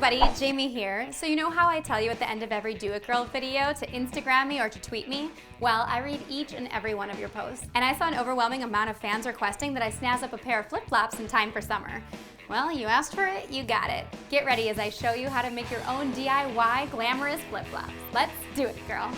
everybody, Jamie here. So you know how I tell you at the end of every Do It Girl video to Instagram me or to tweet me? Well, I read each and every one of your posts. And I saw an overwhelming amount of fans requesting that I snazz up a pair of flip-flops in time for summer. Well, you asked for it, you got it. Get ready as I show you how to make your own DIY glamorous flip-flops. Let's do it, girl.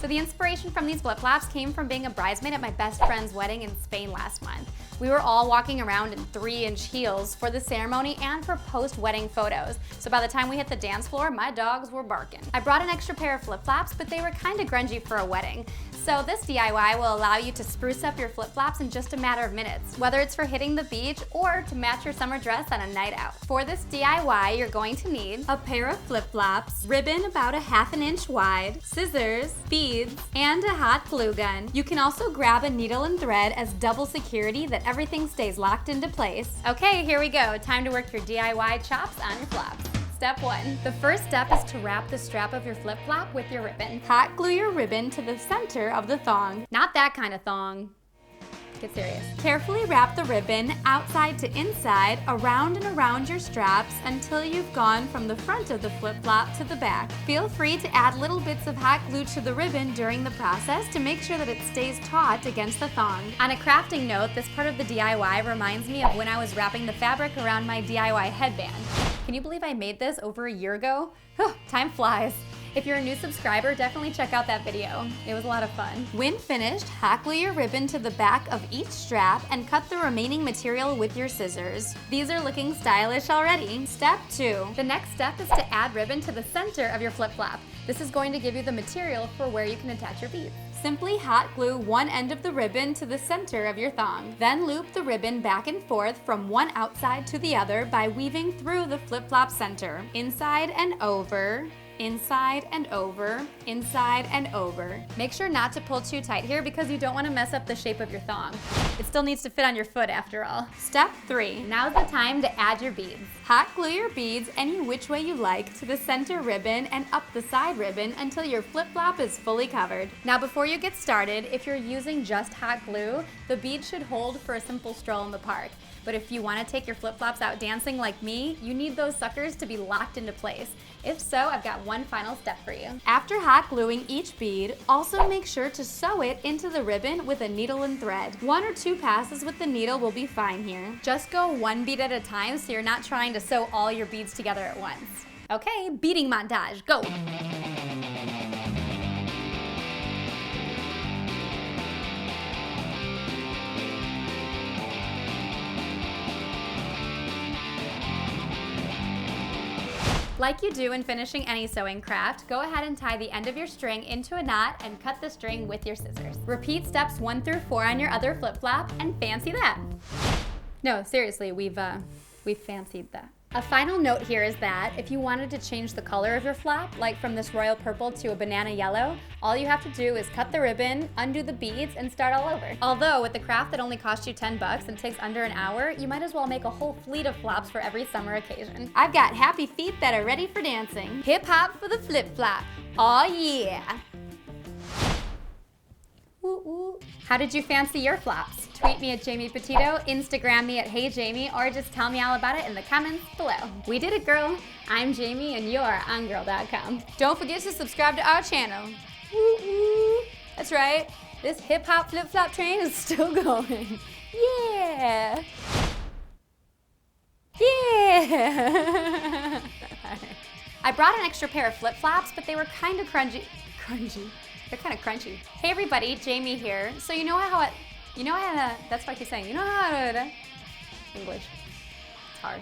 So the inspiration from these flip-flops came from being a bridesmaid at my best friend's wedding in Spain last month. We were all walking around in 3-inch heels for the ceremony and for post-wedding photos. So by the time we hit the dance floor, my dogs were barking. I brought an extra pair of flip-flops, but they were kind of grungy for a wedding. So this DIY will allow you to spruce up your flip-flops in just a matter of minutes, whether it's for hitting the beach or to match your summer dress on a night out. For this DIY, you're going to need a pair of flip-flops, ribbon about 1/2 inch wide, scissors, beads, and a hot glue gun. You can also grab a needle and thread as double security that everything stays locked into place. Okay, here we go. Time to work your DIY chops on your flops. Step 1. The first step is to wrap the strap of your flip-flop with your ribbon. Hot glue your ribbon to the center of the thong. Not that kind of thong. Get serious. Carefully wrap the ribbon outside to inside, around and around your straps until you've gone from the front of the flip-flop to the back. Feel free to add little bits of hot glue to the ribbon during the process to make sure that it stays taut against the thong. On a crafting note, this part of the DIY reminds me of when I was wrapping the fabric around my DIY headband. Can you believe I made this over a year ago? Time flies. If you're a new subscriber, definitely check out that video. It was a lot of fun. When finished, hot glue your ribbon to the back of each strap and cut the remaining material with your scissors. These are looking stylish already. Step 2. The next step is to add ribbon to the center of your flip-flop. This is going to give you the material for where you can attach your beads. Simply hot glue one end of the ribbon to the center of your thong. Then loop the ribbon back and forth from one outside to the other by weaving through the flip-flop center. Inside and over, inside and over, inside and over. Make sure not to pull too tight here because you don't want to mess up the shape of your thong. It still needs to fit on your foot after all. Step 3. Now's the time to add your beads. Hot glue your beads any which way you like to the center ribbon and up the side ribbon until your flip-flop is fully covered. Now before you get started, if you're using just hot glue, the beads should hold for a simple stroll in the park. But if you want to take your flip-flops out dancing like me, you need those suckers to be locked into place. If so, I've got one final step for you. After hot gluing each bead, also make sure to sew it into the ribbon with a needle and thread. 1 or 2 passes with the needle will be fine here. Just go one bead at a time so you're not trying to sew all your beads together at once. Okay, beading montage, go! Like you do in finishing any sewing craft, go ahead and tie the end of your string into a knot and cut the string with your scissors. Repeat steps 1 through 4 on your other flip-flop and fancy that. No, seriously, we've fancied that. A final note here is that if you wanted to change the color of your flop, like from this royal purple to a banana yellow, all you have to do is cut the ribbon, undo the beads, and start all over. Although with the craft that only cost you 10 bucks and takes under an hour, you might as well make a whole fleet of flops for every summer occasion. I've got happy feet that are ready for dancing. Hip hop for the flip flop. Aw yeah. Ooh, ooh. How did you fancy your flops? Tweet me at Jamie Petito, Instagram me at Hey Jamie, or just tell me all about it in the comments below. We did it, girl. I'm Jamie and you're on Gurl.com. Don't forget to subscribe to our channel. Woo woo. That's right. This hip hop flip flop train is still going. Yeah. Yeah. I brought an extra pair of flip flops, but they were kind of crunchy. They're kind of crunchy. Hey everybody, Jamie here. So you know how that's what I keep saying. You know how English. It's hard.